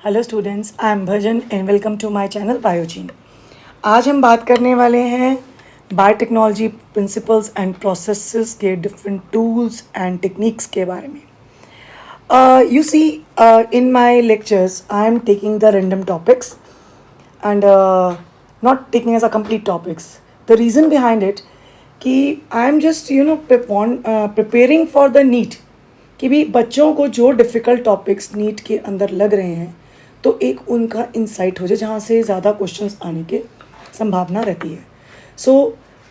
Hello students, I am Bhajan and welcome to my channel Biogene. आज हम बात करने वाले हैं बायोटेक्नोलॉजी प्रिंसिपल्स एंड प्रोसेसेस के डिफरेंट टूल्स एंड टेक्निक्स के बारे में। You see, in my lectures, I am taking the random topics and not taking as a complete topics. The reason behind it कि I am just preparing for the NEET कि भी बच्चों को जो difficult topics NEET के अंदर लग रहे हैं तो एक उनका इंसाइट हो जाए जहाँ से ज़्यादा क्वेश्चंस आने के संभावना रहती है। सो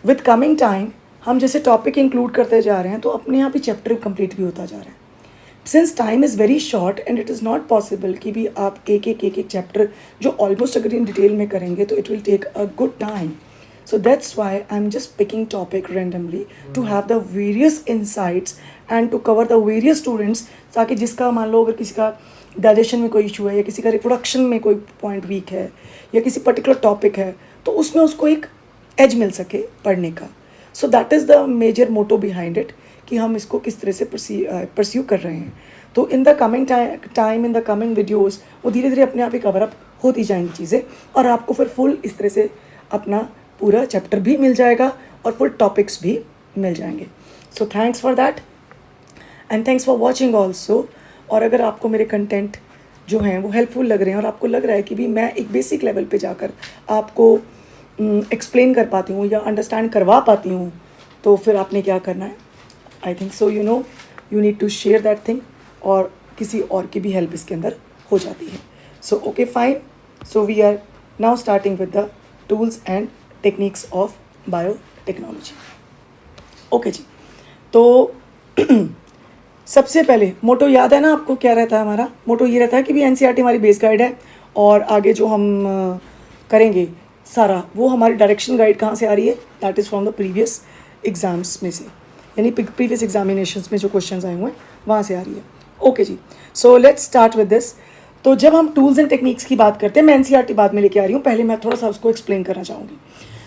विथ कमिंग टाइम हम जैसे टॉपिक इंक्लूड करते जा रहे हैं तो अपने आप ही चैप्टर कंप्लीट भी होता जा रहा है। Since time is very short and it is not possible कि भी आप एक चैप्टर जो ऑलमोस्ट अगर इन डिटेल में करेंगे तो it will take a good time. So that's why I'm just picking topic randomly to have the various insights and to cover the various students ताकि जिसका मान लो अगर किसी का डाइजेशन में कोई इशू है या किसी का रिप्रोडक्शन में कोई पॉइंट वीक है या किसी पर्टिकुलर टॉपिक है तो उसमें उसको एक एज मिल सके पढ़ने का. So that is the major motto behind it कि हम इसको किस तरह से परस्यू कर रहे हैं. तो in the coming time in the coming videos वो धीरे धीरे अपने आप ही कवर अप होती जाएंगी चीज़ें और आपको फिर फुल इस तरह से अपना पूरा चैप्टर भी मिल जाएगा और फुल टॉपिक्स भी मिल जाएंगे. So thanks for that and thanks for watching also. और अगर आपको मेरे कंटेंट जो हैं वो हेल्पफुल लग रहे हैं और आपको लग रहा है कि भी मैं एक बेसिक लेवल पे जाकर आपको एक्सप्लेन कर पाती हूँ या अंडरस्टैंड करवा पाती हूँ तो फिर आपने क्या करना है. I think so you need to share that thing और किसी और की भी हेल्प इसके अंदर हो जाती है. So okay fine. So we are now starting with the tools and techniques of biotechnology. Okay जी. तो सबसे पहले मोटो याद है ना आपको क्या रहता है. हमारा मोटो ये रहता है कि भी एनसीईआरटी हमारी बेस गाइड है और आगे जो हम करेंगे सारा वो हमारी डायरेक्शन गाइड कहाँ से आ रही है. That is from the previous exams में से यानी प्रीवियस एग्जामिनेशंस में जो क्वेश्चंस आए हुए हैं वहाँ से आ रही है. ओके जी. So let's start with this. तो जब हम टूल्स एंड टेक्निक्स की बात करते हैं मैं एनसीईआरटी बाद में लेके आ रही हूँ. पहले मैं थोड़ा सा उसको एक्सप्लेन करना चाहूँगी.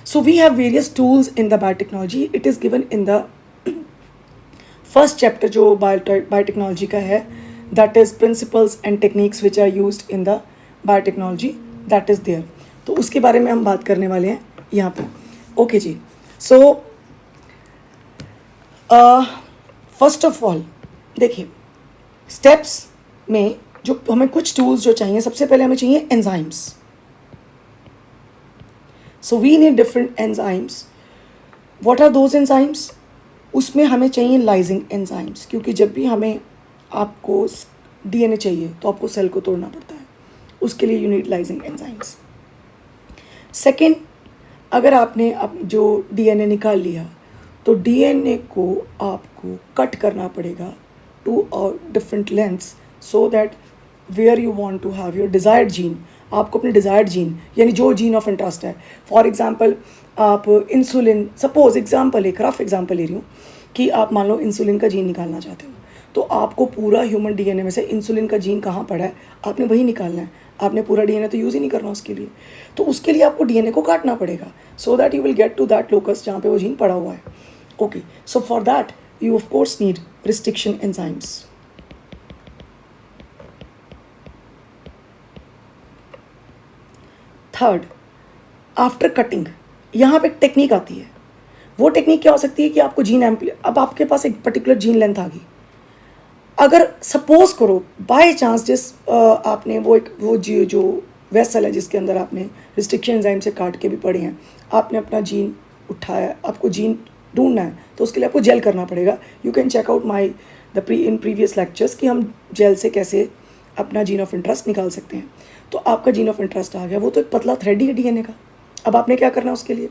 So we have various tools in the biotechnology. It is given in the first chapter जो बायोटेक्नोलॉजी का है. That is principles and techniques which are used in the biotechnology. That is there. तो उसके बारे में हम बात करने वाले हैं यहाँ पे. ओके जी. सो फर्स्ट ऑफ ऑल देखिए स्टेप्स में जो हमें कुछ टूल्स जो चाहिए. सबसे पहले हमें चाहिए enzymes. So we need different enzymes. What are those enzymes. उसमें हमें चाहिए लाइजिंग एंजाइम्स क्योंकि जब भी हमें आपको डीएनए चाहिए तो आपको सेल को तोड़ना पड़ता है. उसके लिए यू नीड लाइजिंग एंजाइम्स. सेकेंड, अगर आपने जो डीएनए निकाल लिया तो डीएनए को आपको कट करना पड़ेगा to a different lengths so that where you want to have your desired gene. आपको अपने डिज़ायर्ड जीन यानी जो जीन ऑफ इंटरेस्ट है. फॉर एग्जांपल आप इंसुलिन, सपोज एग्जांपल एक रफ एग्जांपल ले रही हूँ कि आप मान लो इंसुलिन का जीन निकालना चाहते हो तो आपको पूरा ह्यूमन डीएनए में से इंसुलिन का जीन कहाँ पड़ा है आपने वही निकालना है. आपने पूरा डीएनए तो यूज़ ही नहीं करना उसके लिए. तो उसके लिए आपको डीएनए को काटना पड़ेगा so that you will get to that locus जहाँ पे वो जीन पड़ा हुआ है. Okay. So for that you of course need restriction enzymes. Third, after cutting यहाँ पे एक टेक्निक आती है. वो टेक्निक क्या हो सकती है कि आपको जीन अब आपके पास एक पर्टिकुलर जीन लेंथ आ गई. अगर सपोज करो बाय चांस आपने वो जो वेसल है जिसके अंदर आपने रिस्ट्रिक्शन एंजाइम से काट के भी पड़े हैं आपने अपना जीन उठाया. आपको जीन ढूंढना है तो उसके लिए आपको जेल करना पड़ेगा. You can check out my in previous lectures कि हम जेल से कैसे अपना जीन ऑफ इंटरेस्ट निकाल सकते हैं. तो आपका जीन ऑफ इंटरेस्ट आ गया. वो तो एक पतला थ्रेड ही है डीएनए का. अब आपने क्या करना है उसके लिए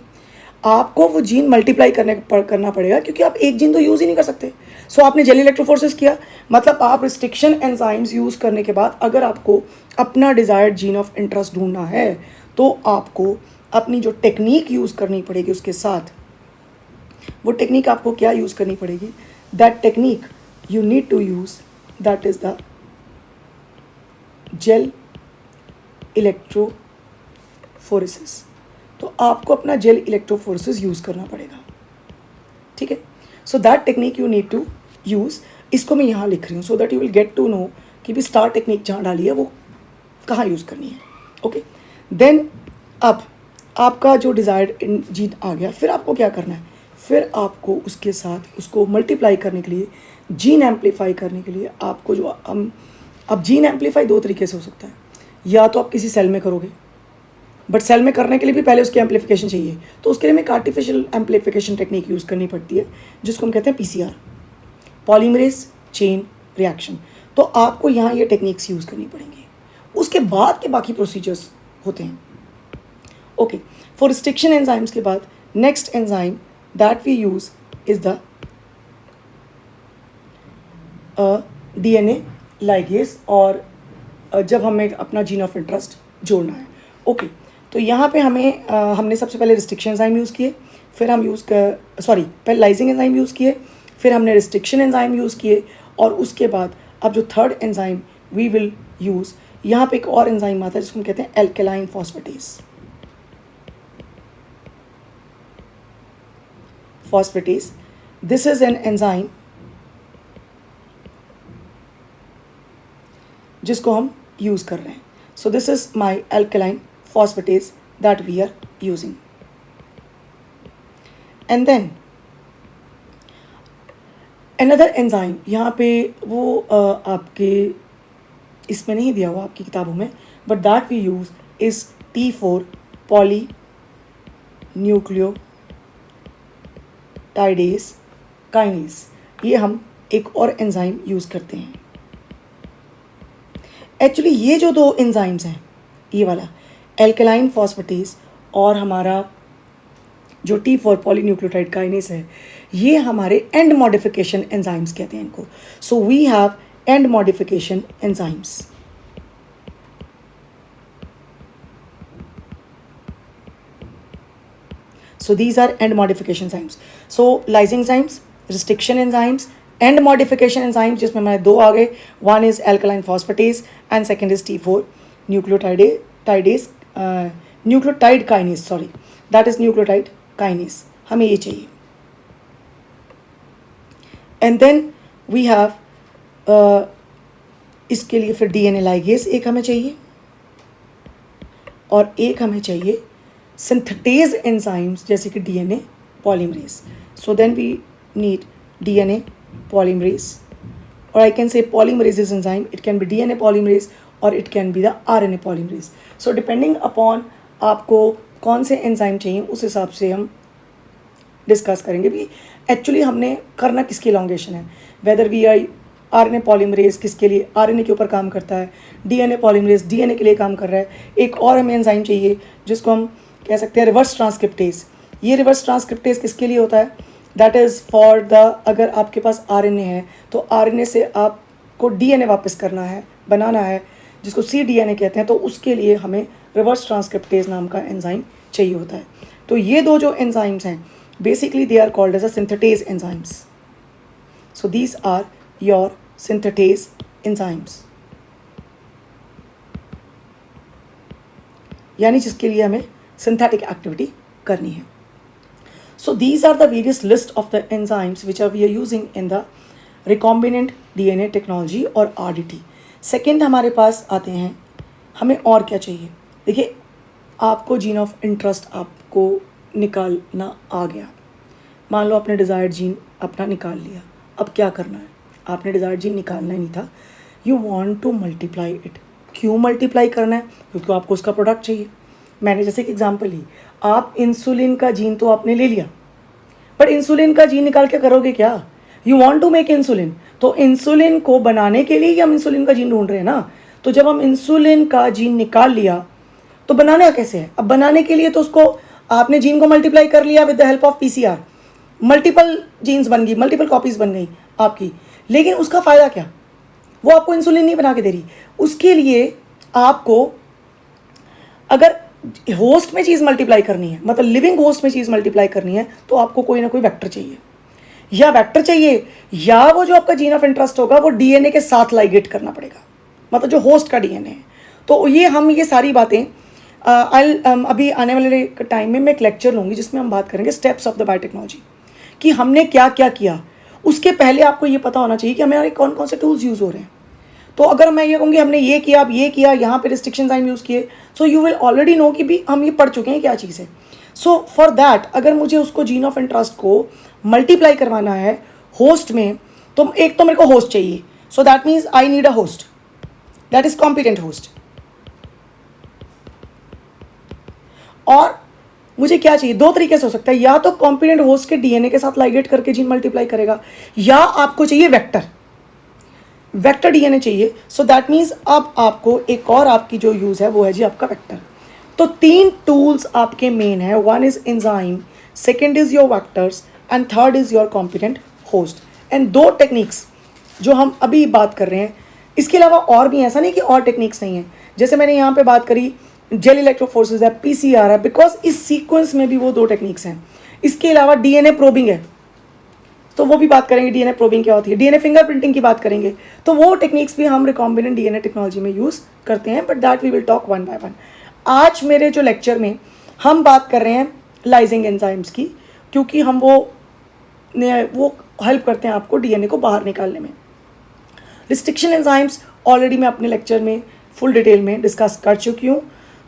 आपको वो जीन मल्टीप्लाई करना पड़ेगा क्योंकि आप एक जीन तो यूज़ ही नहीं कर सकते. सो आपने जेल इलेक्ट्रोफोरेसिस किया मतलब आप रिस्ट्रिक्शन एंजाइम्स यूज़ करने के बाद अगर आपको अपना डिज़ायर्ड जीन ऑफ इंटरेस्ट ढूंढना है तो आपको अपनी जो टेक्निक यूज़ करनी पड़ेगी उसके साथ. वो टेक्निक आपको क्या यूज़ करनी पड़ेगी. That technique you need to use that is the gel electrophoresis. तो आपको अपना जेल इलेक्ट्रोफोरेसिस यूज़ करना पड़ेगा. ठीक है. So that technique you need to use. इसको मैं यहाँ लिख रही हूँ so that you will get to know कि भी स्टार टेक्निक जहाँ डाली है वो कहाँ यूज़ करनी है। ओके, देन अब आपका जो डिज़ायर्ड जीन आ गया, फिर आपको क्या करना है, फिर आपको उसके साथ उसको मल्टीप्लाई करने के लिए, जीन एम्पलीफाई करने के लिए आपको जो हम, अब जीन एम्पलीफाई दो तरीके से हो सकता है, या तो आप किसी सेल में करोगे, बट सेल में करने के लिए भी पहले उसकी एम्पलीफिकेशन चाहिए, तो उसके लिए हमें एक आर्टिफिशियल एम्पलीफिकेशन टेक्निक यूज़ करनी पड़ती है जिसको हम कहते हैं पीसीआर, पॉलीमरेज चेन रिएक्शन। तो आपको यहाँ ये टेक्निक्स यूज़ करनी पड़ेंगी, उसके बाद के बाकी प्रोसीजर्स होते हैं। ओके, फॉर रिस्ट्रिक्शन एंजाइम्स के बाद next enzyme that we use is the DNA ligase, और जब हमें अपना जीन ऑफ इंटरेस्ट जोड़ना है। ओके, तो यहाँ पे हमने सबसे पहले रिस्ट्रिक्शन एंजाइम यूज़ किए, फिर हम पहले लाइजिंग एंजाइम यूज़ किए, फिर हमने रिस्ट्रिक्शन एंजाइम यूज़ किए, और उसके बाद अब जो third enzyme we will use, यहाँ पे एक और एंजाइम आता है जिसको हम कहते हैं alkaline phosphatase. This is an enzyme जिसको हम यूज़ कर रहे हैं। So this is my alkaline phosphatase that we are using. And then another enzyme, यहाँ पे वो आपके इसमें नहीं दिया हुआ आपकी किताबों में, but that we use is T4 poly nucleotidase kinase. ये हम एक और एंजाइम यूज़ करते हैं। एक्चुअली ये जो दो एंजाइम्स हैं, ये वाला एल्केलाइन फॉस्फेटेज और हमारा जो T4 पॉलीन्यूक्लियोटाइड काइनेज है, ये हमारे एंड मॉडिफिकेशन एंजाइम्स कहते हैं इनको। So we have end modification enzymes. So these are end modification enzymes. So lysing enzymes, restriction enzymes, end modification enzymes जिसमें हमारे दो आ गए, one is alkaline phosphatase and second is T4 nucleotide kinase, sorry, that is nucleotide kinase, हमें ये चाहिए। And then we have इसके लिए फिर DNA ligase एक हमें चाहिए, और एक हमें चाहिए सिंथेटेज एंजाइम्स जैसे कि DNA polymerase. So then we need DNA polymerase, और I can say polymerase is enzyme, it can be DNA polymerase और it can be the RNA polymerase. So depending upon आपको कौन से एंजाइम चाहिए उस हिसाब से हम डिस्कस करेंगे भी एक्चुअली हमने करना किसकी एलोंगेशन है, whether we are RNA polymerase किसके लिए RNA के ऊपर काम करता है, DNA पॉलीमरेज DNA के लिए काम कर रहा है। एक और हमें एंजाइम चाहिए जिसको हम कह सकते हैं रिवर्स ट्रांसक्रिप्टेज। ये रिवर्स ट्रांसक्रिप्टेज किसके लिए होता है, दैट इज़ फॉर द, अगर आपके पास RNA है तो RNA से आपको DNA वापस करना है, बनाना है, जिसको cDNA कहते हैं, तो उसके लिए हमें रिवर्स ट्रांसक्रिप्टेज नाम का एंजाइम चाहिए होता है। तो ये दो जो एंजाइम्स हैं basically they are called as a synthetase enzymes. So these are your synthetase enzymes, यानी जिसके लिए हमें synthetic activity करनी है। So these are the various list of the enzymes which we are using in the recombinant DNA technology और RDT। Second हमारे पास आते हैं, हमें और क्या चाहिए। देखिए, आपको जीन ऑफ इंटरेस्ट आपको निकालना आ गया, मान लो आपने डिज़ायर्ड जीन अपना निकाल लिया, अब क्या करना है, आपने डिज़ायर्ड जीन निकालना ही नहीं था, you want to multiply it. क्यों मल्टीप्लाई करना है, क्योंकि आपको उसका प्रोडक्ट चाहिए। मैंने जैसे एक एग्जांपल ली, आप इंसुलिन का जीन तो आपने ले लिया, पर इंसुलिन का जीन निकाल के करोगे क्या, you want to make insulin, तो इंसुलिन को बनाने के लिए ही हम इंसुलिन का जीन ढूंढ रहे हैं ना। तो जब हम इंसुलिन का जीन निकाल लिया तो बनाना कैसे है, अब बनाने के लिए तो उसको आपने जीन को मल्टीप्लाई कर लिया with the help of PCR, multiple genes बन गई, मल्टीपल कॉपीज बन गई आपकी, लेकिन उसका फ़ायदा क्या, वो आपको इंसुलिन नहीं बना के दे रही। उसके लिए आपको अगर होस्ट में चीज़ मल्टीप्लाई करनी है, मतलब लिविंग होस्ट में चीज़ मल्टीप्लाई करनी है, तो आपको कोई ना कोई वेक्टर चाहिए, या वेक्टर चाहिए या वो जो आपका जीन ऑफ इंटरेस्ट होगा वो DNA के साथ लाइगेट करना पड़ेगा, मतलब जो होस्ट का DNA है। तो ये सारी बातें अभी आने वाले टाइम में मैं एक लेक्चर लूँगी जिसमें हम बात करेंगे स्टेप्स ऑफ द बायोटेक्नोलॉजी, कि हमने क्या क्या किया। उसके पहले आपको ये पता होना चाहिए कि हमारे कौन कौन से टूल्स यूज़ हो रहे हैं। तो अगर मैं ये कहूँगी हमने ये किया, अब ये किया, यहाँ पे रिस्ट्रिक्शन साइन यूज़ किए, so you will already know कि भी हम ये पढ़ चुके हैं क्या चीज़ है. सो फॉर दैट अगर मुझे उसको जीन ऑफ इंटरेस्ट को मल्टीप्लाई करवाना है होस्ट में, तो एक तो मेरे को होस्ट चाहिए. So that means I need a host, that is competent host. और मुझे क्या चाहिए, दो तरीके से हो सकता है, या तो कॉम्पिटेंट होस्ट के डीएनए के साथ लाइगेट करके जीन मल्टीप्लाई करेगा, या आपको चाहिए वेक्टर डीएनए चाहिए. सो दैट मीन्स अब आपको एक और आपकी जो यूज़ है वो है जी आपका वेक्टर. तो 3 टूल्स आपके मेन है. One is enzyme, second is your vectors and third is your competent host. And 2 techniques जो हम अभी बात कर रहे हैं, इसके अलावा और भी, ऐसा नहीं कि और टेक्निक्स नहीं है. जैसे मैंने यहाँ पे बात करी जेल इलेक्ट्रोफोर्सेस है, पीसीआर है, बिकॉज इस सीक्वेंस में भी वो 2 टेक्निक्स हैं. इसके अलावा डीएनए प्रोबिंग है, तो वो भी बात करेंगे डीएनए प्रोबिंग क्या होती है. डीएनए फिंगरप्रिंटिंग की बात करेंगे, तो वो टेक्निक्स भी हम रिकॉम्बिनेंट डीएनए टेक्नोलॉजी में यूज़ करते हैं, but that we will talk one by one. आज मेरे जो लेक्चर में हम बात कर रहे हैं लाइजिंग एंजाइम्स की, क्योंकि हम वो हेल्प करते हैं आपको डीएनए को बाहर निकालने में. रिस्ट्रिक्शन एंजाइम्स ऑलरेडी मैं अपने लेक्चर में फुल डिटेल में डिस्कस कर चुकी हूँ,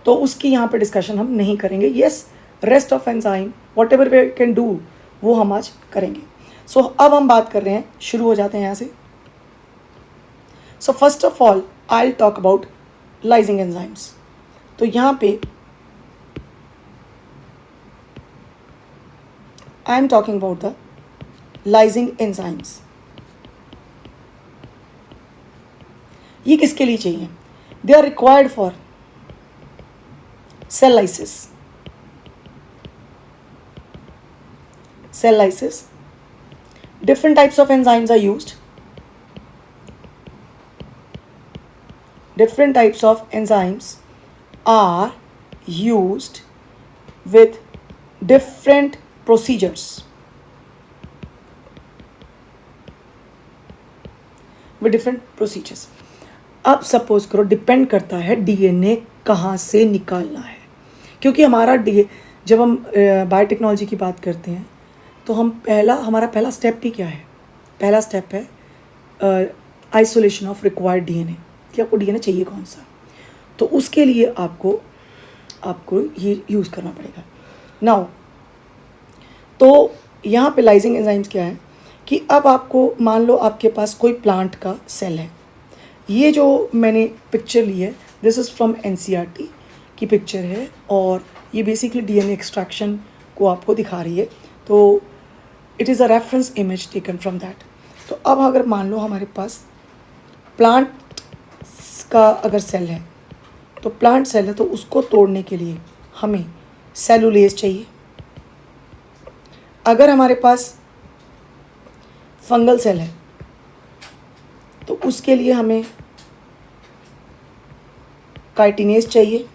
तो उसकी यहाँ पे डिस्कशन हम नहीं करेंगे. Yes, rest of enzyme whatever we can do वो हम आज करेंगे. सो अब हम बात कर रहे हैं, शुरू हो जाते हैं यहाँ से. So first of all I will talk about lysing enzymes. तो यहाँ पे I am talking about the lysing enzymes. ये किसके लिए चाहिए? They are required for cell lysis. Cell lysis. Different types of enzymes are used. Different types of enzymes are used with different procedures. With different procedures. अब suppose करो, depend करता है DNA कहाँ से निकालना है, क्योंकि हमारा जब हम बायोटेक्नोलॉजी की बात करते हैं तो हमारा पहला स्टेप ही क्या है? पहला स्टेप है आइसोलेशन ऑफ रिक्वायर्ड डीएनए, कि आपको डीएनए चाहिए कौन सा. तो उसके लिए आपको ये यूज़ करना पड़ेगा. नाउ तो यहाँ पे लाइजिंग एंजाइम्स क्या है कि अब आपको मान लो आपके पास कोई प्लांट का सेल है. ये जो मैंने पिक्चर ली है, दिस इज़ फ्रॉम एनसीईआरटी की पिक्चर है, और ये बेसिकली डीएनए एक्सट्रैक्शन को आपको दिखा रही है. तो it is a reference image taken from that. तो अब अगर मान लो हमारे पास प्लांट का अगर सेल है, तो प्लांट सेल है, तो उसको तोड़ने के लिए हमें सेलुलेज चाहिए. अगर हमारे पास फंगल सेल है तो उसके लिए हमें काइटिनेज चाहिए.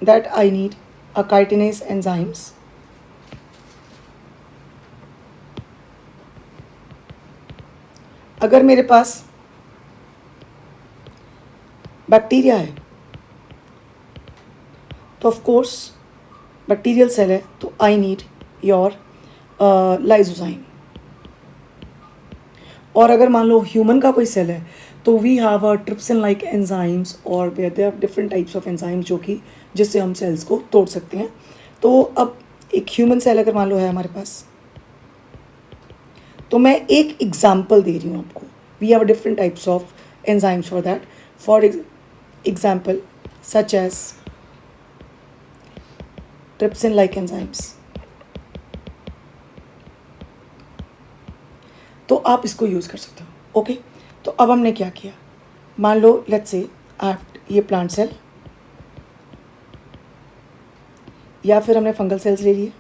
That I need a chitinase enzymes. अगर मेरे पास बैक्टीरिया है तो ऑफ कोर्स बैक्टीरियल सेल है, तो आई नीड योर लाइजोजाइम. और अगर मान लो ह्यूमन का कोई सेल है तो we have a trypsin like enzymes, और there are different types of enzymes जो कि जिससे हम सेल्स को तोड़ सकते हैं. तो अब एक ह्यूमन सेल अगर मान लो है हमारे पास, तो मैं एक एग्जाम्पल दे रही हूँ आपको. We have different types of enzymes for that. For example such as trypsin like enzymes. तो आप इसको यूज़ कर सकते हो. ओके, तो अब हमने क्या किया, मान लो लेट्स से आप ये प्लांट सेल या फिर हमने फंगल सेल्स ले लिए,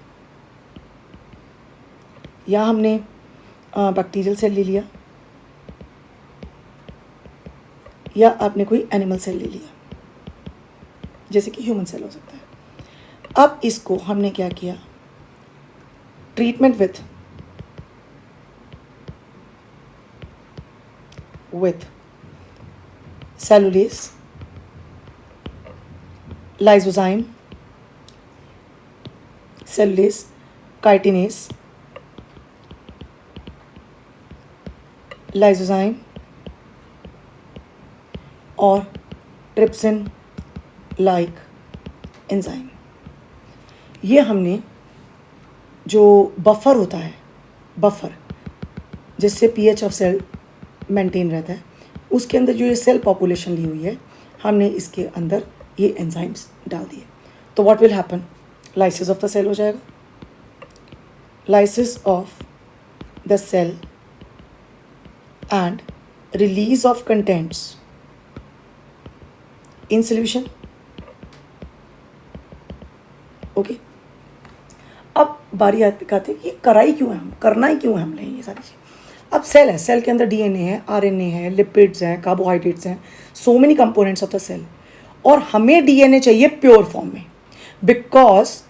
या हमने बैक्टीरियल सेल ले लिया, या आपने कोई एनिमल सेल ले लिया जैसे कि ह्यूमन सेल हो सकता है. अब इसको हमने क्या किया, treatment with cellulase, lysozyme, cellulase, chitinase, lysozyme और ट्रिप्सिन लाइक एंजाइम। ये हमने जो बफर होता है, बफर जिससे पीएच ऑफ सेल मेंटेन रहता है, उसके अंदर जो ये सेल पॉपुलेशन ली हुई है, हमने इसके अंदर ये एंजाइम्स डाल दिए। तो what will happen, lysis of the cell हो जाएगा, lysis of the cell and release of contents in solution. Okay, अब बारी आती है कि कराई क्यों है, हम करना ही क्यों है हमने ये सारी चीज़। अब सेल है, सेल के अंदर डीएनए है, आरएनए है, लिपिड्स हैं, कार्बोहाइड्रेट्स हैं, so many components of the cell, और हमें डीएनए चाहिए प्योर फॉर्म में, because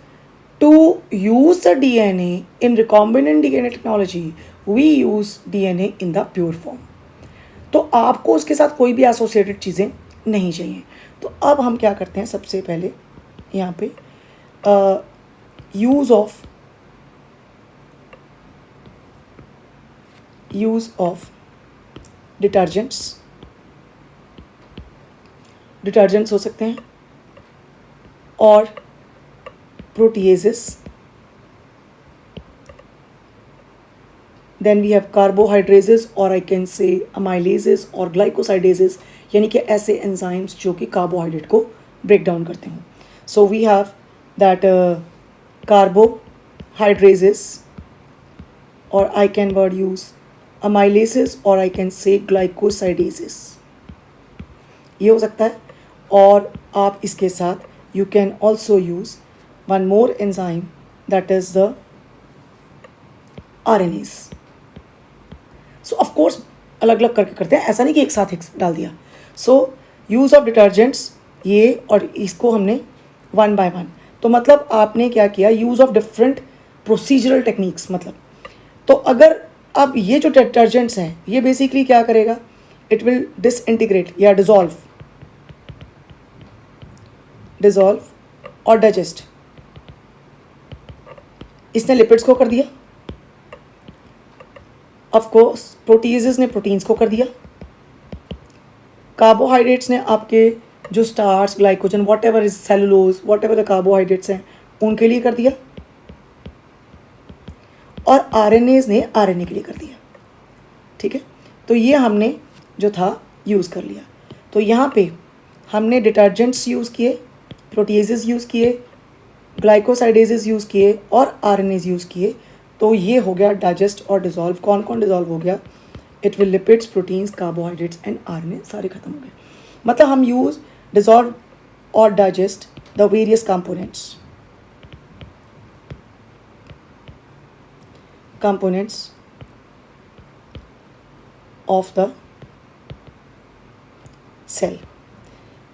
to use the DNA in recombinant DNA technology we use DNA in the pure form. तो आपको उसके साथ कोई भी एसोसिएटेड चीज़ें नहीं चाहिए। तो अब हम क्या करते हैं, सबसे पहले यहाँ पे यूज़ ऑफ डिटर्जेंट्स हो सकते हैं, और प्रोटीएजेस, देन वी हैव कार्बोहाइड्रेजेस और आई कैन से अमाइलेजेस और ग्लाइकोसाइडेजेस, यानी कि ऐसे एंजाइम्स जो कि कार्बोहाइड्रेट को ब्रेक डाउन करते हैं। So we have that carbohydrases, or I can word use amylases, or I can say glycosidases, ये हो सकता है। और आप इसके साथ you can also use one more enzyme, that is the RNAs. So of course अलग अलग करके करते हैं, ऐसा नहीं कि एक साथ एक डाल दिया। So use of detergents ये, और इसको हमने वन बाय वन, तो मतलब आपने क्या किया, use of different procedural techniques. मतलब तो अगर अब ये जो डिटर्जेंट्स हैं, ये बेसिकली क्या करेगा, इट विल डिसइंटीग्रेट या डिज़ोल्व और डाइजेस्ट। इसने लिपिड्स को कर दिया, ऑफ कोर्स प्रोटीजेस ने प्रोटीन्स को कर दिया, कार्बोहाइड्रेट्स ने आपके जो starch, glycogen, what ever is cellulose, what ever the carbohydrates हैं उनके लिए कर दिया, और आरएनएज ने आरएनए के लिए कर दिया। ठीक है, तो ये हमने जो था यूज़ कर लिया। तो यहाँ पे हमने डिटर्जेंट्स यूज़ किए, प्रोटीजेस यूज़ किए, ग्लाइकोसाइडेजेस यूज़ किए और आरएनएज यूज़ किए। तो ये हो गया डाइजेस्ट और डिज़ोल्व। कौन कौन डिज़ोल्व हो गया, it will lipids, proteins, carbohydrates and RNA सारे खत्म हो गए। मतलब हम use dissolve or digest the various components of the cell।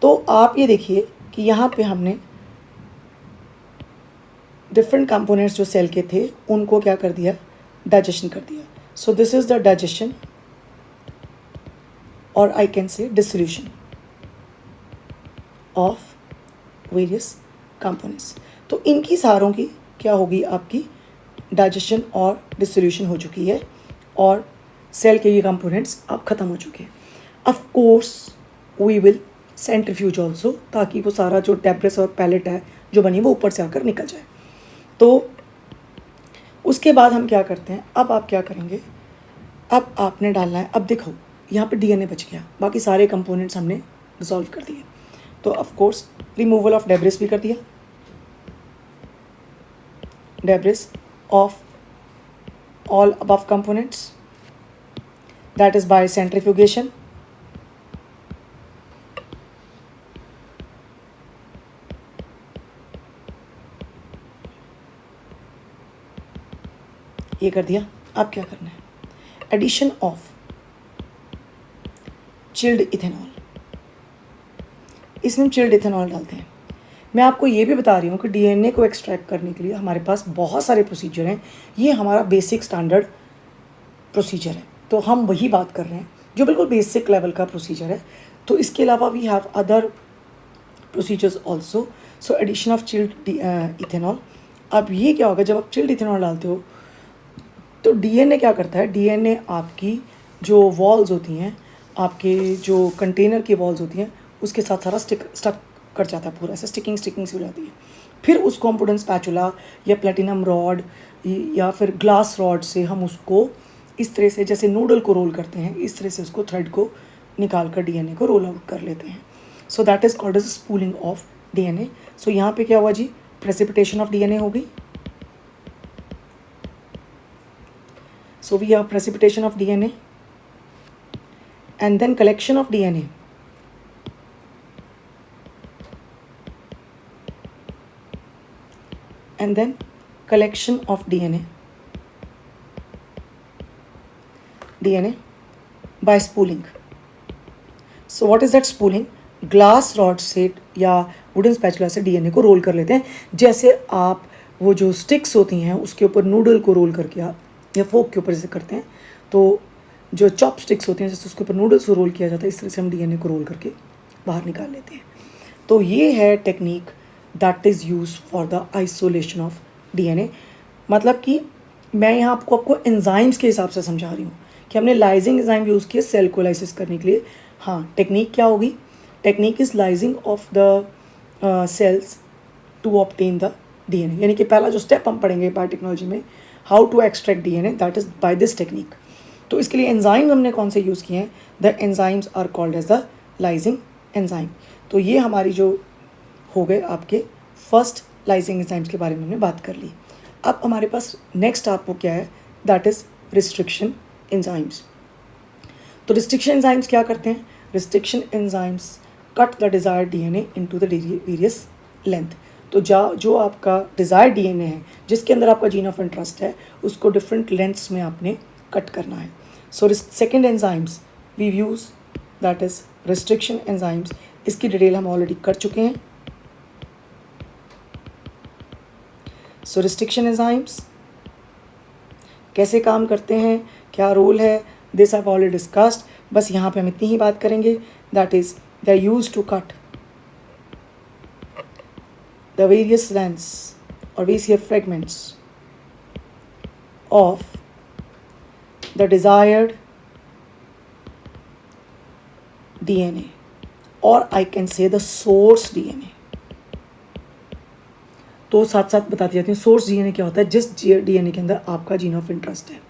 तो आप ये देखिए कि यहाँ पे हमने डिफरेंट कंपोनेंट्स जो सेल के थे उनको क्या कर दिया, डाइजेशन कर दिया। So this is the digestion, और I can say dissolution of various components. तो इनकी सारों की क्या होगी, आपकी डाइजेशन और डिसोल्यूशन हो चुकी है, और सेल के ये कंपोनेंट्स अब ख़त्म हो चुके हैं। Of course we will centrifuge also, ताकि वो सारा जो डेब्रिस और पैलेट है जो बनी वो ऊपर से आकर निकल जाए। तो उसके बाद हम क्या करते हैं, अब आप क्या करेंगे, अब आपने डालना है, अब देखो यहाँ पे डीएनए बच गया, बाकी सारे कंपोनेंट्स हमने डिसॉल्व कर दिए। तो of course removal of debris भी कर दिया, debris of all above components, that is by centrifugation. ये कर दिया। अब क्या करना है, एडिशन ऑफ चिल्ड इथेनॉल, इसमें चिल्ड इथेनॉल डालते हैं। मैं आपको ये भी बता रही हूँ कि डीएनए को एक्सट्रैक्ट करने के लिए हमारे पास बहुत सारे प्रोसीजर हैं, ये हमारा बेसिक स्टैंडर्ड प्रोसीजर है, तो हम वही बात कर रहे हैं जो बिल्कुल बेसिक लेवल का प्रोसीजर है। तो इसके अलावा we have other procedures also. So addition of chilled ethanol. अब ये क्या होगा, जब आप चिल्ड इथेनॉल डालते हो तो डीएनए क्या करता है, डीएनए आपकी जो वॉल्स होती हैं, आपके जो कंटेनर की वॉल्स होती हैं, उसके साथ सारा स्टक कर जाता है, पूरा ऐसे स्टिकिंग सी हो जाती है। फिर उसको हम वुडन स्पैचुला या प्लेटिनम रॉड या फिर ग्लास रॉड से हम उसको इस तरह से, जैसे नूडल को रोल करते हैं, इस तरह से उसको थ्रेड को निकाल कर डीएनए को रोल आउट कर लेते हैं। So that is called as spooling of DNA. सो यहाँ पे क्या हुआ जी, प्रेसिपिटेशन ऑफ डीएनए हो गई। So we have precipitation of DNA and then collection of DNA. And then collection of DNA by spooling. So what is that spooling? Glass rod से या wooden spatula से डीएनए को role कर लेते हैं, जैसे आप वो जो स्टिक्स होती हैं उसके ऊपर नूडल को रोल करके आप या फोक के ऊपर जैसे करते हैं, तो जो चॉप स्टिक्स होती हैं जैसे उसके ऊपर नूडल्स को रोल किया जाता है, इस तरह से हम डीएनए को रोल करके बाहर निकाल लेते हैं। तो ये है technique that is use for the isolation of DNA. मतलब कि मैं यहाँ आपको एंजाइम्स के हिसाब से समझा रही हूँ कि हमने लाइजिंग एंजाइम यूज़ किए सेल को लाइसिस करने के लिए। हाँ, टेक्निक क्या होगी? Technique is lysing of the cells to obtain the DNA, यानी कि पहला जो स्टेप हम पढ़ेंगे बायोटेक्नोलॉजी में, how to extract DNA, that is by this technique. तो इसके लिए एंजाइम हमने कौन से यूज़ किए हैं? The enzymes are called as the lysing enzyme. तो ये हमारी जो हो गए आपके फर्स्ट लाइजिंग एंजाइम्स के बारे में हमने बात कर ली। अब हमारे पास नेक्स्ट आपको क्या है? That is restriction enzymes. तो रिस्ट्रिक्शन एंजाइम्स क्या करते हैं? Restriction enzymes cut the desired DNA into the various length. तो जो आपका डिज़ायर्ड डीएनए है, जिसके अंदर आपका जीन ऑफ इंटरेस्ट है, उसको डिफरेंट लेंथ्स में आपने कट करना है। So second enzymes we use that is restriction enzymes. इसकी डिटेल हम ऑलरेडी कर चुके हैं। सो रिस्ट्रिक्शन एंजाइम्स कैसे काम करते हैं, क्या रोल है, दिस आई ऑलरेडी डिस्कस्ड। बस यहाँ पे हम इतनी ही बात करेंगे, that is they are used to cut the various lengths or VCF fragments of the desired DNA, or I can say the source DNA। तो साथ साथ बताती जाती हूँ सोर्स डीएनए क्या होता है, जिस डीएनए के अंदर आपका जीन ऑफ इंटरेस्ट है।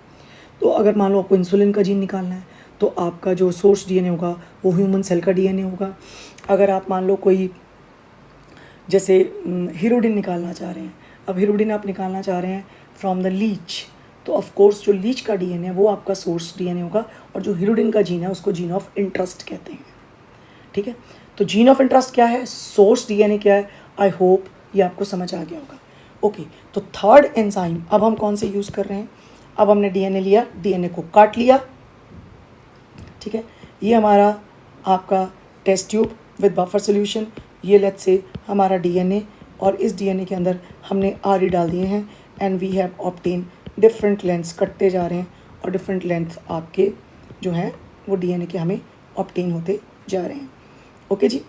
तो अगर मान लो आपको इंसुलिन का जीन निकालना है, तो आपका जो सोर्स डीएनए होगा वो ह्यूमन सेल का डीएनए होगा। अगर आप मान लो कोई जैसे हीरोडिन निकालना चाह रहे हैं, अब हीरोडिन आप निकालना चाह रहे हैं फ्रॉम द लीच, तो ऑफ कोर्स जो लीच का डीएनए है वो आपका सोर्स डीएनए होगा, और जो हीरोडिन का जीन है उसको जीन ऑफ इंटरेस्ट कहते हैं। ठीक है, तो जीन ऑफ इंटरेस्ट क्या है, सोर्स डीएनए क्या है, आई होप ये आपको समझ आ गया होगा। ओके, तो थर्ड एंजाइम अब हम कौन से यूज़ कर रहे हैं? अब हमने डीएनए लिया, डीएनए को काट लिया। ठीक है, ये हमारा आपका test tube with buffer solution, ये लेट्स से हमारा डीएनए, और इस डीएनए के अंदर हमने आरई डाल दिए हैं, and we have obtain different lengths, कटते जा रहे हैं और डिफरेंट लेंथ आपके जो हैं वो डीएनए के हमें ऑब्टेन होते जा रहे हैं। ओके जी,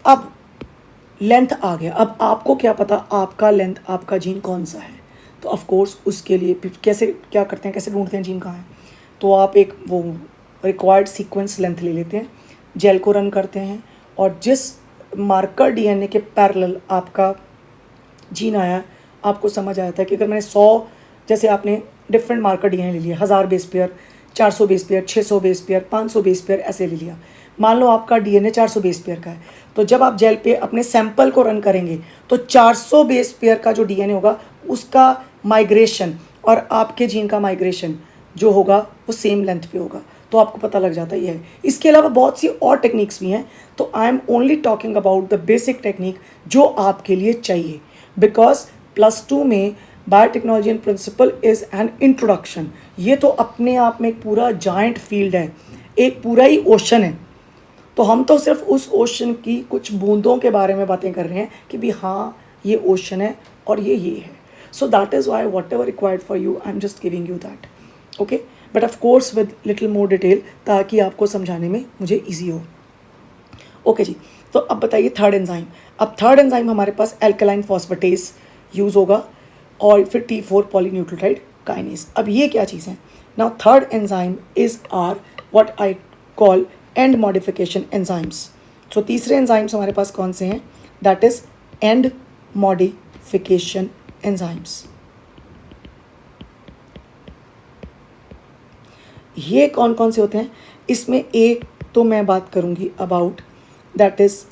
अब लेंथ आ गया। अब आपको क्या पता आपका लेंथ, आपका जीन कौन सा है? तो ऑफ कोर्स उसके लिए कैसे क्या करते हैं, कैसे ढूंढते हैं जीन कहाँ है? तो आप एक वो रिक्वायर्ड सीक्वेंस लेंथ ले लेते हैं, जेल को रन करते हैं, और जिस मार्कर डीएनए के पैरेलल आपका जीन आया, आपको समझ आया था कि अगर मैंने 100, जैसे आपने डिफरेंट मार्कर डीएनए ले लिया, 1000 base pair, 400 base pair, 600 base pair, 500 base pair, ऐसे ले लिया। मान लो आपका डीएनए 400 बेस पेयर का है, तो जब आप जेल पे अपने सैंपल को रन करेंगे तो 400 बेस पेयर का जो डीएनए होगा उसका माइग्रेशन और आपके जीन का माइग्रेशन जो होगा वो सेम लेंथ पे होगा। तो आपको पता लग जाता है ये है। इसके अलावा बहुत सी और टेक्निक्स भी हैं, तो I am only talking about the basic technique जो आपके लिए चाहिए, बिकॉज +2 में biotechnology and principle is an introduction. ये तो अपने आप में एक पूरा जाइंट फील्ड है, एक पूरा ही ओशन है। तो हम तो सिर्फ उस ओशन की कुछ बूंदों के बारे में बातें कर रहे हैं कि भी हाँ ये ओशन है और ये है। So that is why what ever required for you, I am just giving you that. Okay, but of course with little more detail, ताकि आपको समझाने में मुझे ईजी हो। ओके जी, तो अब बताइए थर्ड एंजाइम। अब थर्ड एंजाइम हमारे पास एल्कलाइन फॉस्फेटेस यूज़ होगा, और फिर T4 पॉलीन्यूक्लियोटाइड काइनेज। अब ये क्या चीज़ है? Now third enzyme is our what I call end modification enzymes. So तीसरे enzymes हमारे पास कौन से हैं? That is end modification enzymes. ये कौन कौन से होते हैं? इसमें एक तो मैं बात करूंगी about, that is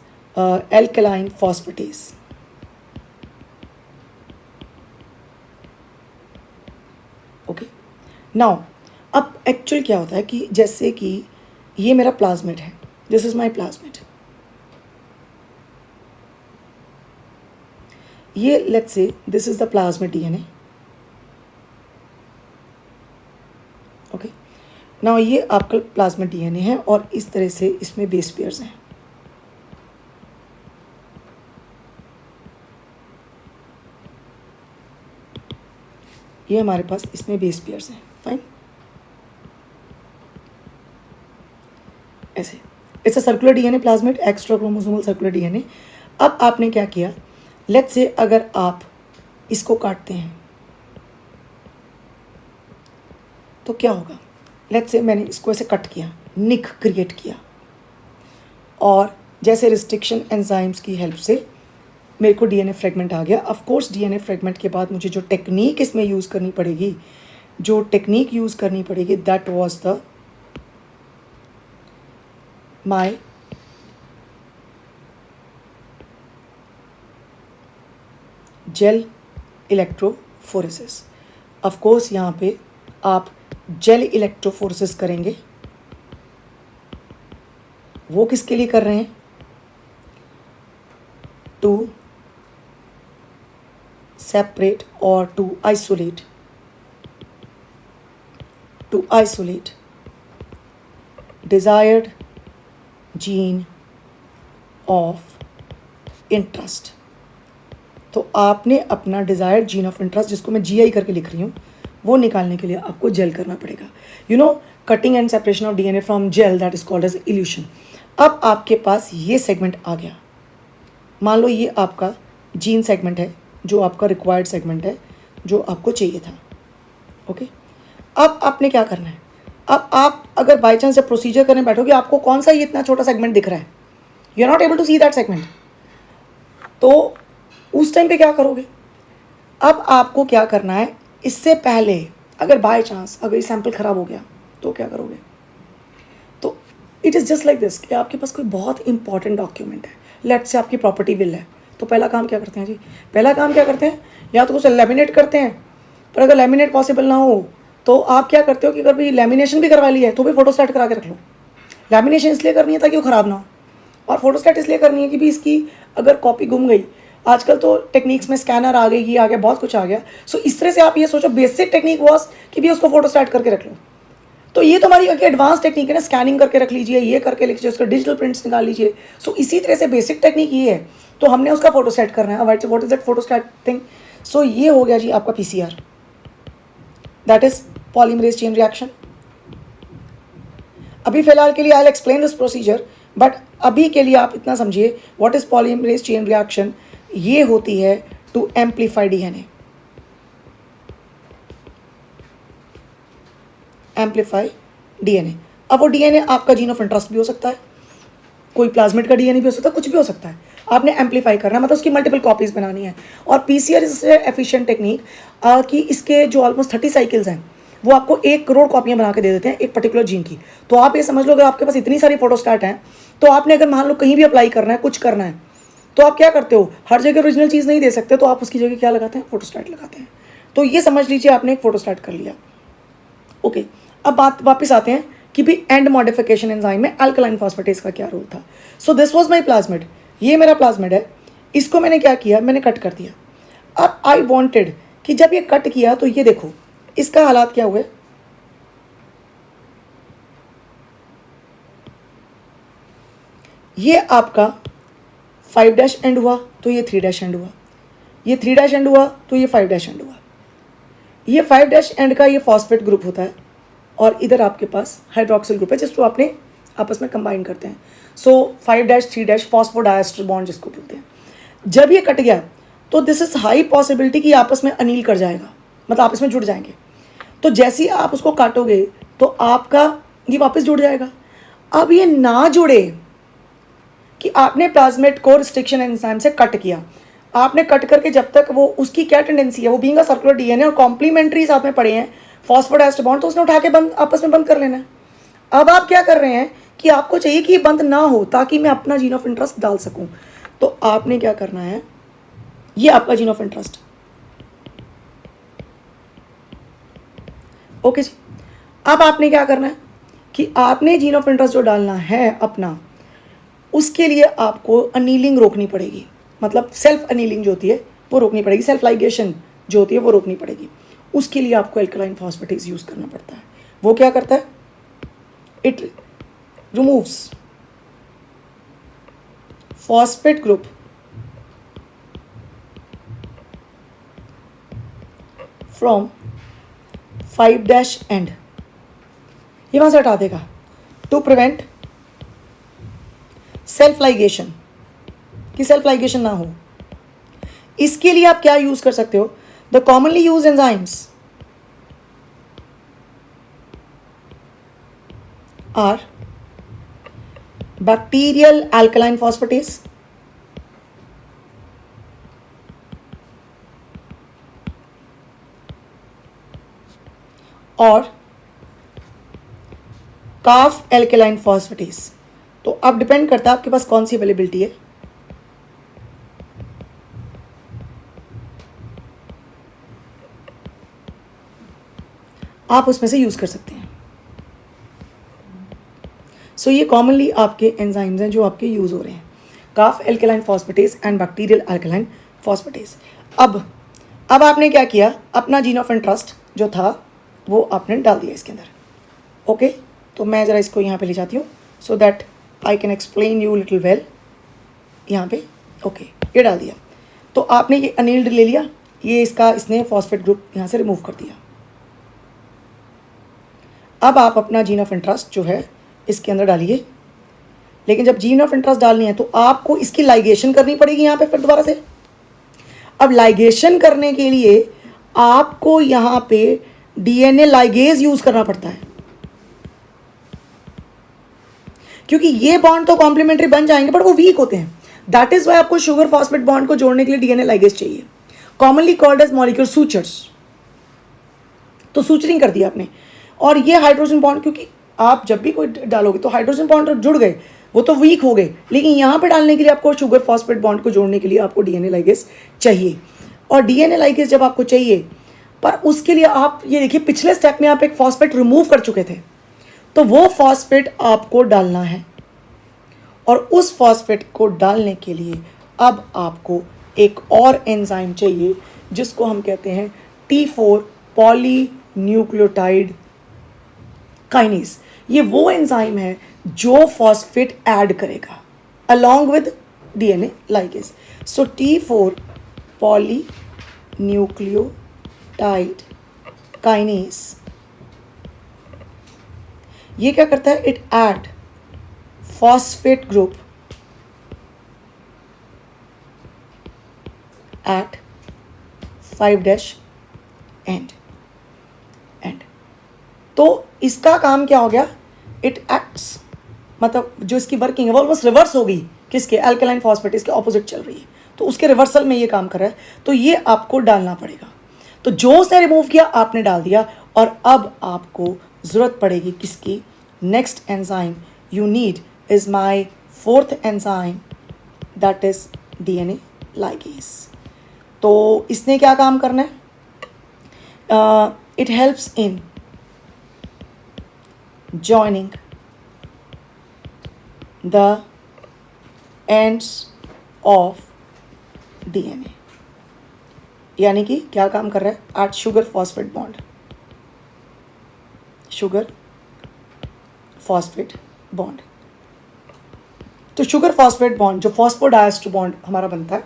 alkaline phosphatase. Okay, now अब एक्चुअल क्या होता है कि जैसे कि ये मेरा प्लाज्मिड है, दिस इज माय प्लाज्मिड. ये लेट्स से this is the plasmid DNA. Okay, now ये आपका प्लाज्मिड डीएनए है और इस तरह से इसमें बेस पेयर्स हैं. ये हमारे पास इसमें बेस पेयर्स हैं. फाइन, ऐसे it's a circular DNA plasmid, extra chromosomal circular DNA. अब आपने क्या किया, लेट्स से अगर आप इसको काटते हैं तो क्या होगा. लेट्स से मैंने इसको ऐसे कट किया, निक क्रिएट किया, और जैसे रिस्ट्रिक्शन एंजाइम्स की हेल्प से मेरे को डीएनए फ्रेगमेंट आ गया. ऑफ कोर्स डीएनए फ्रेगमेंट के बाद मुझे जो टेक्निक इसमें यूज़ करनी पड़ेगी, that was the my gel electrophoresis. Of course यहाँ पे आप जेल इलेक्ट्रोफोरेसिस करेंगे. वो किसके लिए कर रहे हैं? टू सेपरेट और to isolate desired gene of interest. तो आपने अपना डिज़ायर्ड जीन ऑफ इंटरेस्ट, जिसको मैं GI करके लिख रही हूँ, वो निकालने के लिए आपको जेल करना पड़ेगा. Cutting and separation of DNA from gel, that is called as elution. अब आपके पास ये सेगमेंट आ गया. मान लो ये आपका जीन सेगमेंट है, जो आपका रिक्वायर्ड सेगमेंट है, जो आपको चाहिए था. ओके, अब आपने क्या करना है? अब आप अगर बाई चांस जब प्रोसीजर करने बैठोगे, आपको कौन सा ये इतना छोटा सेगमेंट दिख रहा है, you are not able to see that segment. तो उस टाइम पे क्या करोगे? अब आपको क्या करना है, इससे पहले अगर बाय चांस अगर ये सैंपल ख़राब हो गया तो क्या करोगे? तो it is just like this कि आपके पास कोई बहुत इंपॉर्टेंट डॉक्यूमेंट है, लेट्स से आपकी प्रॉपर्टी विल है. तो पहला काम क्या करते हैं जी? या तो उसे लेमिनेट करते हैं, पर अगर लेमिनेट पॉसिबल ना हो तो आप क्या करते हो कि अगर भी लेमिनेशन भी करवा लिया है तो भी फोटोस्टैट करा के रख लो. लेमिनेशन इसलिए करनी है ताकि वो ख़राब ना हो, और फोटोस्टैट इसलिए करनी है कि भी इसकी अगर कॉपी गुम गई, आजकल तो टेक्निक्स में स्कैनर आ गई, ये आ गया, बहुत कुछ आ गया. सो इस तरह से आप ये सोचो, बेसिक टेक्निक वॉज कि भी उसको फोटोस्टैट करके रख लो. तो ये तो हमारी एडवांस टेक्निक है ना, स्कैनिंग करके रख लीजिए, ये करके लिख लीजिए, उसका डिजिटल प्रिंट्स निकाल लीजिए. सो इसी तरह से बेसिक टेक्निक ये है, तो हमने उसका फोटोस्टैट करना है. What is that photostat thing? सो ये हो गया जी आपका PCR, that is polymerase chain reaction. अभी फिलहाल के लिए I will explain this procedure, but अभी के लिए आप इतना समझिए, what is polymerase chain reaction? ये होती है टू एम्पलीफाई डीएनए. अब वो डीएनए आपका जीन ऑफ इंटरेस्ट भी हो सकता है, कोई प्लाज्मिड का डीएनए भी हो सकता है, कुछ भी हो सकता है. आपने एम्पलीफाई करना है, मतलब उसकी मल्टीपल कॉपीज बनानी है. और PCR इज एफिशिएंट टेक्निक कि इसके जो ऑलमोस्ट 30 साइकिल्स हैं, वो आपको 1 करोड़ कॉपियाँ बना के दे देते हैं एक पर्टिकुलर जीन की. तो आप ये समझ लो, अगर आपके पास इतनी सारी फोटोस्टैट हैं, तो आपने अगर मान लो कहीं भी अप्लाई करना है, कुछ करना है, तो आप क्या करते हो? हर जगह ओरिजिनल चीज़ नहीं दे सकते, तो आप उसकी जगह क्या लगाते हैं? फोटोस्टैट लगाते हैं. तो ये समझ लीजिए आपने एक फोटोस्टैट कर लिया. ओके, अब बात वापस आते हैं कि भी एंड मॉडिफिकेशन एंजाइम में अल्कलाइन फॉस्फेटेज का क्या रोल था. So this was my plasmid. ये मेरा प्लाज्मिड है, इसको मैंने क्या किया? मैंने कट कर दिया. अब आई वांटेड कि जब ये कट किया तो ये देखो इसका हालात क्या हुए. ये आपका 5' एंड हुआ तो ये 3' एंड हुआ, ये 3' एंड हुआ तो ये 5' एंड हुआ. ये 5' एंड का ये फॉस्फेट ग्रुप होता है, और इधर आपके पास हाइड्रोक्सिल ग्रुप है, जिसको आपने आपस में कंबाइन करते हैं. सो 5' 3' फॉस्फोडाइस्टर बॉन्ड जिसको बोलते हैं. जब ये कट गया तो दिस इज हाई पॉसिबिलिटी कि आपस में अनील कर जाएगा, मतलब आपस में जुड़ जाएंगे. तो जैसे ही आप उसको काटोगे तो आपका ये वापस जुड़ जाएगा। अब ये ना जुड़े कि आपने प्लाज्मिड को रिस्ट्रिक्शन एंजाइम से कट किया, आपने कट करके जब तक वो उसकी क्या टेंडेंसी है, वो बीइंग अ सर्कुलर डीएनए और कॉम्प्लीमेंट्री साथ में पड़े हैं फॉस्फोडाइस्टर बॉन्ड, तो उसने उठा के बंद आपस में बंद कर लेना है। अब आप क्या कर रहे हैं कि आपको चाहिए कि ये बंद ना हो ताकि मैं अपना जीन ऑफ इंटरेस्ट डाल सकूं, तो आपने क्या करना है, ये आपका जीन ऑफ इंटरेस्ट, ओके जी। अब आपने क्या करना है कि आपने जीन ऑफ इंटरेस्ट जो डालना है अपना, उसके लिए आपको अनीलिंग रोकनी पड़ेगी, मतलब सेल्फ अनीलिंग जो होती है वो रोकनी पड़ेगी, सेल्फ लाइगेशन जो होती है वो रोकनी पड़ेगी। उसके लिए आपको एल्कलाइन फॉस्फेटेज यूज़ करना पड़ता है। वो क्या करता है, it removes phosphate group from 5' and, ये वहां से हटा देगा टू प्रिवेंट सेल्फ लाइगेशन, कि सेल्फ लाइगेशन ना हो। इसके लिए आप क्या यूज कर सकते हो, the commonly use enzymes are bacterial alkaline phosphatase, और काफ एल्कलाइन फॉस्फेटेज। तो अब डिपेंड करता है आपके पास कौन सी अवेलेबिलिटी है। आप उसमें से यूज कर सकते हैं। सो ये कॉमनली आपके एंजाइम्स हैं जो आपके यूज हो रहे हैं, calf alkaline phosphatase and bacterial alkaline phosphatase. अब आपने क्या किया, अपना जीन ऑफ इंटरेस्ट जो था वो आपने डाल दिया इसके अंदर, ओके। तो मैं ज़रा इसको यहाँ पे ले जाती हूँ so that I can explain you little well. यहाँ पे ओके, ये डाल दिया। तो आपने ये अनिल्ड ले लिया, ये इसने फॉस्फेट ग्रुप यहाँ से रिमूव कर दिया। अब आप अपना जीन ऑफ इंटरेस्ट जो है इसके अंदर डालिए, लेकिन जब जीन ऑफ इंटरेस्ट डालनी है तो आपको इसकी लाइगेशन करनी पड़ेगी यहाँ पे फिर दोबारा से। अब लाइगेशन करने के लिए आपको यहाँ पे डीएनए लाइगेज यूज करना पड़ता है, क्योंकि ये बॉन्ड तो कॉम्प्लीमेंट्री बन जाएंगे बट वो वीक होते हैं। दैट इज वाई आपको शुगर फॉस्फेट बॉन्ड को जोड़ने के लिए डीएनए लाइगेज चाहिए, commonly called as molecular sutures. तो सूचरिंग कर दिया आपने, और ये हाइड्रोजन बॉन्ड, क्योंकि आप जब भी कोई डालोगे तो हाइड्रोजन बॉन्ड जुड़ गए, वो तो वीक हो गए, लेकिन यहाँ पे डालने के लिए आपको शुगर फॉस्फेट बॉन्ड को जोड़ने के लिए आपको डीएनए लाइगेज चाहिए। और डीएनए लाइगेज जब आपको चाहिए, पर उसके लिए आप ये देखिए पिछले स्टेप में आप एक फॉस्फेट रिमूव कर चुके थे, तो वो फॉस्फेट आपको डालना है। और उस फॉस्फेट को डालने के लिए अब आपको एक और एंजाइम चाहिए जिसको हम कहते हैं T4 पॉलीन्यूक्लियोटाइड काइनेज। ये वो एंजाइम है जो फॉस्फेट ऐड करेगा along with DNA ligase. So T4 polynucleotide kinase ये क्या करता है, it add phosphate group at 5' end। तो इसका काम क्या हो गया, इट एक्ट्स, मतलब जो इसकी वर्किंग है वो ऑलमोस्ट रिवर्स होगी, किसके, अल्कलाइन फॉस्फेटेज के ऑपोजिट चल रही है, तो उसके रिवर्सल में ये काम कर रहा है। तो ये आपको डालना पड़ेगा। तो जो उसने रिमूव किया आपने डाल दिया, और अब आपको ज़रूरत पड़ेगी किसकी, next enzyme you need is my fourth enzyme, that is DNA ligase। तो इसने क्या काम करना है, it helps in joining the ends of DNA, यानी कि क्या काम कर रहा है, at sugar phosphate bond, sugar phosphate bond। तो शुगर फॉस्फेट बॉन्ड जो फॉस्फोडाइस्टर बॉन्ड हमारा बनता है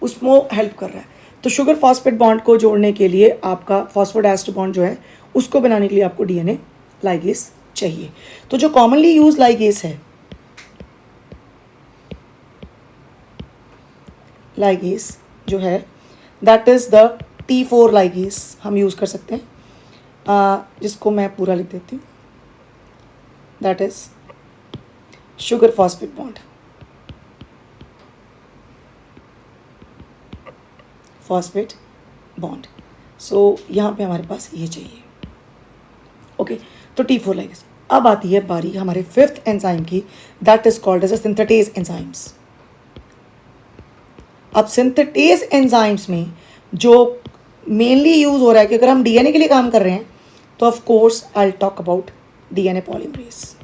उसमें हेल्प कर रहा है। तो शुगर फॉस्फेट बॉन्ड को जोड़ने के लिए आपका फॉस्फोडाइस्टर बॉन्ड जो है उसको बनाने के लिए आपको डीएनए लाइगेज चाहिए। तो जो कॉमनली यूज लाइगेज है, लाइगेज जो है that is the T4 ligase हम यूज कर सकते हैं। जिसको मैं पूरा लिख देती हूँ, that is sugar phosphate bond, phosphate bond. So यहाँ पे हमारे पास ये चाहिए। ओके, तो T4 लाइगेज। अब आती है बारी हमारे फिफ्थ एंजाइम की, that is called as synthetase enzymes. अब सिंथेटेज एंजाइम्स में जो मेनली यूज हो रहा है कि अगर हम डीएनए के लिए काम कर रहे हैं तो of course I will talk about DNA polymerase.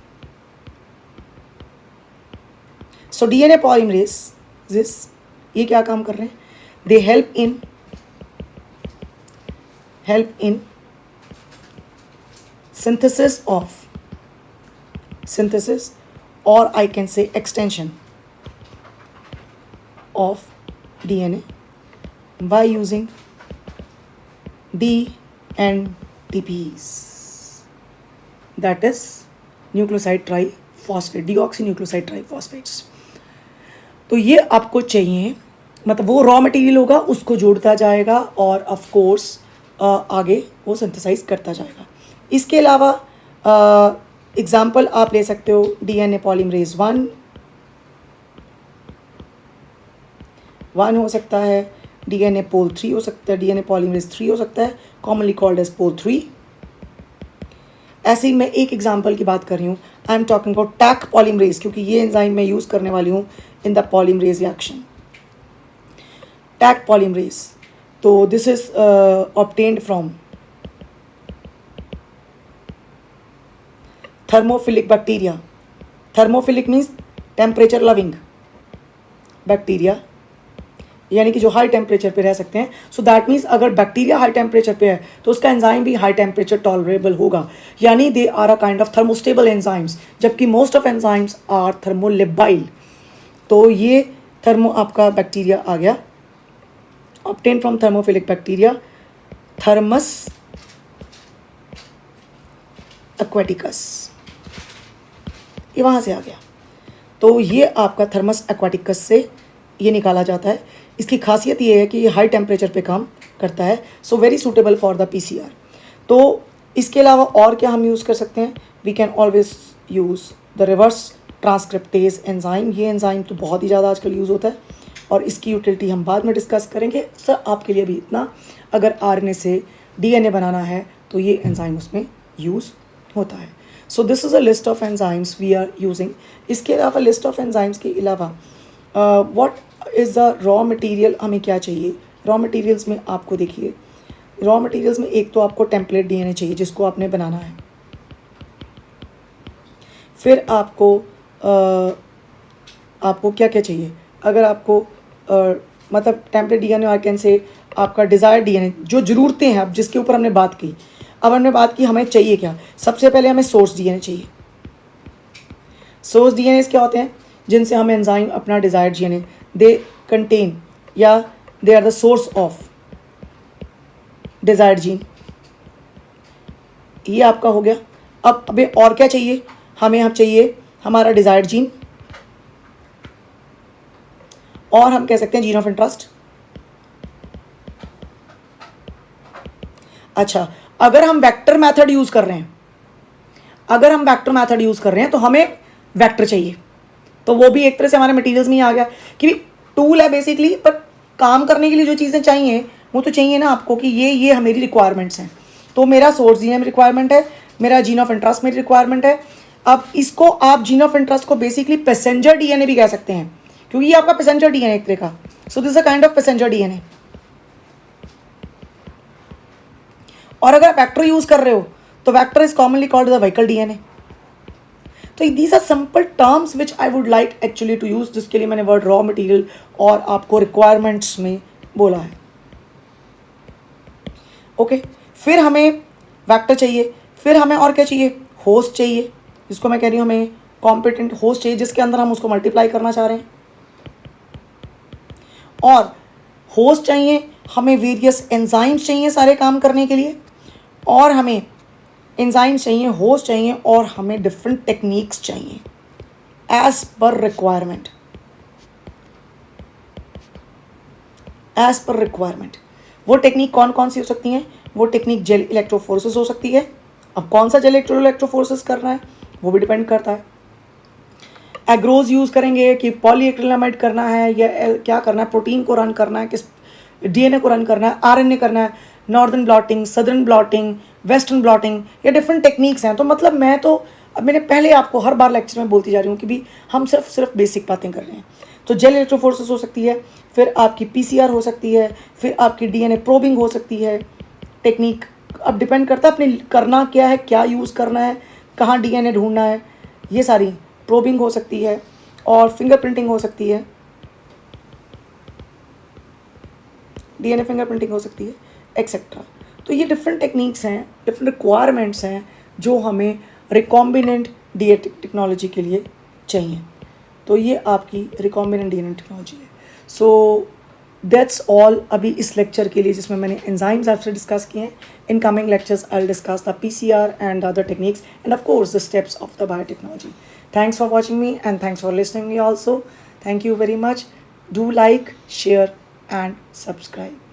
So DNA polymerase ये क्या काम कर रहे हैं? They help in synthesis or I can say extension of DNA by using DNTPs, that is nucleoside triphosphate, deoxynucleoside triphosphates। तो ये आपको चाहिए, मतलब वो रॉ मटेरियल होगा, उसको जोड़ता जाएगा और ऑफ कोर्स आगे वो सिंथेसाइज करता जाएगा। इसके अलावा एग्जाम्पल आप ले सकते हो डीएनए पॉलीमरेज 1 हो सकता है, डीएनए पोल 3 हो सकता है, डीएनए पॉलीमरेज 3 हो सकता है, कॉमनली कॉल्ड एज पोल 3। ऐसे ही मैं एक एग्जाम्पल की बात कर रही हूँ, I am talking about Taq polymerase, क्योंकि ये एंजाइम मैं यूज़ करने वाली हूँ in the polymerase reaction. Taq polymerase, तो this is obtained from thermophilic bacteria. Thermophilic means temperature loving bacteria, यानी कि जो हाई टेम्परेचर पे रह सकते हैं। सो दैट मीन्स अगर बैक्टीरिया हाई टेम्परेचर पे है तो उसका एंजाइम भी हाई टेम्परेचर टॉलरेबल होगा, यानी they are a kind of thermostable enzymes, जबकि most of enzymes are thermolabile. तो ये थर्मो आपका बैक्टीरिया आ गया, obtain from thermophilic bacteria, Thermus aquaticus, ये वहाँ से आ गया। तो ये आपका थर्मस एक्वाटिकस से ये निकाला जाता है। इसकी खासियत ये है कि ये हाई टेम्परेचर पे काम करता है, so very suitable for the PCR. तो इसके अलावा और क्या हम यूज़ कर सकते हैं? We can always use the reverse transcriptase enzyme. ये एंजाइम तो बहुत ही ज़्यादा आजकल यूज़ होता है और इसकी यूटिलिटी हम बाद में डिस्कस करेंगे। सर आपके लिए भी इतना, अगर आरएनए से डीएनए बनाना है तो ये एंजाइम उसमें यूज़ होता है। So this is a list of enzymes we are using. इसके अलावा लिस्ट ऑफ एंजाइम्स के अलावा what is the raw material, हमें क्या चाहिए रॉ मटेरियल्स में? आपको देखिए, रॉ मटेरियल्स में एक तो आपको टेम्पलेट डीएनए चाहिए जिसको आपने बनाना है, फिर आपको क्या क्या चाहिए? अगर आपको मतलब टेम्पलेट डीएनए आई कैन से आपका डिज़ायर डीएनए, जो ज़रूरतें हैं अब जिसके ऊपर हमने बात की। अब हमने बात की हमें चाहिए क्या? सबसे पहले हमें सोर्स डीएनए चाहिए। सोर्स डीएनए क्या होते हैं? जिनसे हम एंजाइम अपना डिज़ायर्ड डीएनए, दे कंटेन या they are the source of desired gene. ये आपका हो गया। अब हमें और क्या चाहिए? हमें चाहिए हमारा डिज़ायर्ड जीन, और हम कह सकते हैं जीन ऑफ इंटरेस्ट। अच्छा, अगर हम वेक्टर मेथड यूज़ कर रहे हैं, तो हमें वेक्टर चाहिए। तो वो भी एक तरह से हमारे मटेरियल्स में ही आ गया कि टूल है बेसिकली, पर काम करने के लिए जो चीज़ें चाहिए वो तो चाहिए ना आपको कि ये मेरी रिक्वायरमेंट्स हैं। तो मेरा सोर्स जीन में रिक्वायरमेंट है, मेरा जीन ऑफ इंटरेस्ट मेरी रिक्वायरमेंट है। अब इसको आप जीन ऑफ इंटरेस्ट को बेसिकली पैसेंजर डीएनए भी कह सकते हैं, क्योंकि ये आपका पैसेंजर डीएनए एक तरह का। So this a kind of passenger DNA. और अगर आप वेक्टर यूज़ कर रहे हो तो vector is commonly called the vehicle DNA. तो these are simple terms which I would like actually to use, जिसके लिए मैंने वर्ड रॉ मटेरियल और आपको रिक्वायरमेंट्स में बोला है। ओके, फिर हमें वेक्टर चाहिए, फिर हमें और क्या चाहिए? होस्ट चाहिए, जिसको मैं कह रही हूँ हमें कॉम्पिटेंट होस्ट चाहिए, जिसके अंदर हम उसको मल्टीप्लाई करना चाह रहे हैं। और होस्ट चाहिए, हमें वेरियस एंजाइम्स चाहिए सारे काम करने के लिए, और हमें एंजाइम्स चाहिए, होस्ट चाहिए, और हमें डिफरेंट टेक्निक्स चाहिए एज पर रिक्वायरमेंट। वो टेक्निक कौन कौन सी हो सकती हैं? वो टेक्निक जेल इलेक्ट्रोफोरेसिस हो सकती है। अब कौन सा जेल इलेक्ट्रोफोरेसिस करना है वो भी डिपेंड करता है। एग्रोज यूज़ करेंगे कि पॉलीएक्रिलामाइड करना है या क्या करना है, प्रोटीन को रन करना है, किस डीएनए को रन करना है, आरएनए करना है, northern blotting, southern blotting, western blotting, ये डिफरेंट टेक्निक्स हैं। तो मतलब मैं तो अब मैंने पहले आपको हर बार लेक्चर में बोलती जा रही हूँ कि भी हम सिर्फ बेसिक बातें कर रहे हैं। तो जेल इलेक्ट्रोफोरेसिस हो सकती है, फिर आपकी पीसीआर हो सकती है, फिर आपकी डीएनए प्रोबिंग हो सकती है। टेक्निक अब डिपेंड करता है अपने करना क्या है, क्या यूज़ करना है, कहाँ डीएनए ढूंढना है, ये सारी प्रोबिंग हो सकती है और फिंगरप्रिंटिंग हो सकती है, डीएनए फिंगरप्रिंटिंग हो सकती है, एक्सेट्रा। तो ये डिफरेंट टेक्निक्स हैं, डिफरेंट रिक्वायरमेंट्स हैं जो हमें रिकॉम्बिनेंट डीएनए टेक्नोलॉजी के लिए चाहिए। तो ये आपकी रिकॉम्बिनेंट डीएनए टेक्नोलॉजी है। सो दैट्स ऑल अभी इस लेक्चर के लिए, जिसमें मैंने एंजाइम्स आपसे डिस्कस किए हैं। In coming lectures I will discuss the PCR and other techniques end of course the steps of the biotechnology. Thanks for watching me and thanks for listening me also. Thank you very much. Do like, share and subscribe.